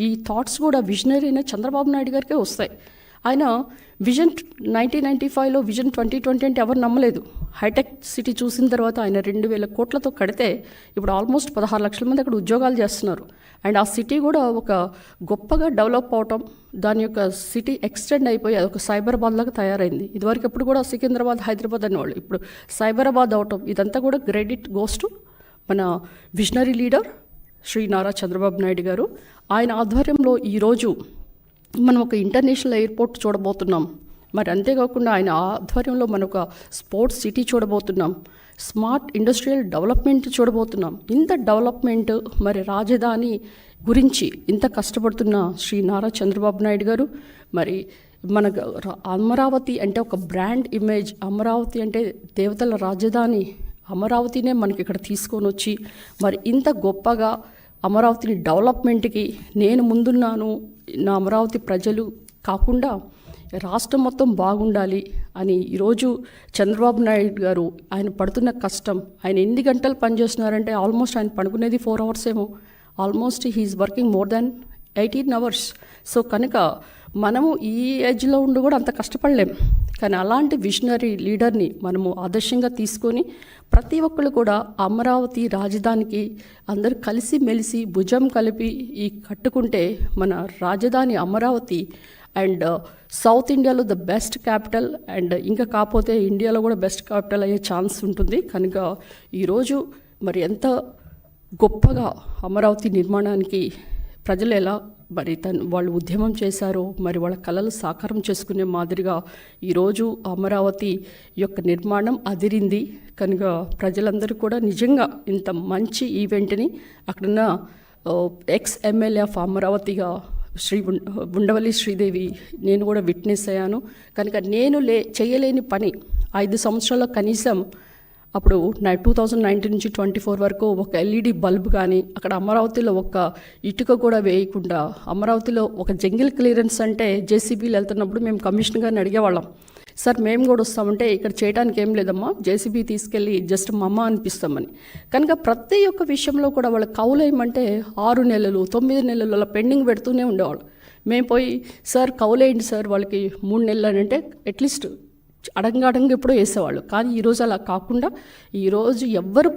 ఈ థాట్స్ కూడా విజనరీ అయిన చంద్రబాబు నాయుడు గారికే వస్తాయి. ఆయన విజన్ 1995లో విజన్ 2020 అంటే ఎవరు నమ్మలేదు. హైటెక్ సిటీ చూసిన తర్వాత ఆయన 2,000 కోట్లతో కడితే ఇప్పుడు ఆల్మోస్ట్ 16 లక్షల మంది అక్కడ ఉద్యోగాలు చేస్తున్నారు. అండ్ ఆ సిటీ కూడా ఒక గొప్పగా డెవలప్ అవటం, దాని యొక్క సిటీ ఎక్స్టెండ్ అయిపోయి అదొక సైబరాబాద్ లాగా తయారైంది. ఇదివరకు ఎప్పుడు కూడా సికింద్రాబాద్, హైదరాబాద్ అనేవాళ్ళు, ఇప్పుడు సైబరాబాద్ అవటం, ఇదంతా కూడా క్రెడిట్ గోస్ టు మన విజనరీ లీడర్ శ్రీ నారా చంద్రబాబు నాయుడు గారు. ఆయన ఆధ్వర్యంలో ఈరోజు మనం ఒక ఇంటర్నేషనల్ ఎయిర్పోర్ట్ చూడబోతున్నాం. మరి అంతేకాకుండా ఆయన ఆధ్వర్యంలో మనం ఒక స్పోర్ట్స్ సిటీ చూడబోతున్నాం, స్మార్ట్ ఇండస్ట్రియల్ డెవలప్మెంట్ చూడబోతున్నాం. ఇంత డెవలప్మెంట్, మరి రాజధాని గురించి ఇంత కష్టపడుతున్న శ్రీ నారా చంద్రబాబు నాయుడు గారు, మరి మన అమరావతి అంటే ఒక బ్రాండ్ ఇమేజ్, అమరావతి అంటే దేవతల రాజధాని, అమరావతినే మనకి ఇక్కడ తీసుకొని వచ్చి మరి ఇంత గొప్పగా అమరావతిని డెవలప్మెంట్కి నేను ముందున్నాను, నా అమరావతి ప్రజలు కాకుండా రాష్ట్రం మొత్తం బాగుండాలి అని ఈరోజు చంద్రబాబు నాయుడు గారు ఆయన పడుతున్న కష్టం, ఆయన ఎన్ని గంటలు పనిచేస్తున్నారంటే ఆల్మోస్ట్ ఆయన పడుకునేది 4 hours ఏమో, almost he is working more than 18 hours. So కనుక మనము ఈ ఏజ్లో ఉండి కూడా అంత కష్టపడలేం. కానీ అలాంటి విజనరీ లీడర్ని మనము ఆదర్శంగా తీసుకొని ప్రతి ఒక్కరు కూడా అమరావతి రాజధానికి అందరూ కలిసి మెలిసి భుజం కలిపి ఈ కట్టుకుంటే మన రాజధాని అమరావతి అండ్ సౌత్ ఇండియాలో ద బెస్ట్ క్యాపిటల్, అండ్ ఇంకా కాకపోతే ఇండియాలో కూడా బెస్ట్ క్యాపిటల్ అయ్యే ఛాన్స్ ఉంటుంది. కనుక ఈరోజు మరి ఎంత గొప్పగా అమరావతి నిర్మాణానికి ప్రజలు ఎలా మరి వాళ్ళు ఉద్యమం చేశారో, మరి వాళ్ళ కళలు సాకారం చేసుకునే మాదిరిగా ఈరోజు అమరావతి యొక్క నిర్మాణం అదిరింది. కనుక ప్రజలందరూ కూడా నిజంగా ఇంత మంచి ఈవెంట్ని అక్కడున్న ఎక్స్ ఎమ్మెల్యే ఆఫ్ అమరావతిగా ఉండవల్లి శ్రీదేవి నేను కూడా విట్నెస్ అయ్యాను. కనుక నేను చేయలేని పని 5 సంవత్సరాల్లో కనీసం అప్పుడు 2019 నుంచి 24 వరకు ఒక ఎల్ఈడి బల్బ్ కానీ, అక్కడ అమరావతిలో ఒక ఇటుక కూడా వేయకుండా, అమరావతిలో ఒక జంగిల్ క్లియరెన్స్ అంటే జేసీబీలు వెళ్తున్నప్పుడు మేము కమిషనర్ గారిని అడిగేవాళ్ళం, సార్ మేము కూడా వస్తామంటే ఇక్కడ చేయడానికి ఏం లేదమ్మా, జేసీబీ తీసుకెళ్ళి జస్ట్ మమ్మ అనిపిస్తామని. కనుక ప్రతి ఒక్క విషయంలో కూడా వాళ్ళ కౌలేయమంటే 6 నెలలు 9 నెలలు అలా పెండింగ్ పెడుతూనే ఉండేవాళ్ళు. మేము పోయి సార్ కౌలేయండి సార్ వాళ్ళకి 3 నెలలు అని అంటే అట్లీస్ట్ అడంగా ఎప్పుడో వేసేవాళ్ళు. కానీ ఈరోజు అలా కాకుండా ఈరోజు ఎవ్వరు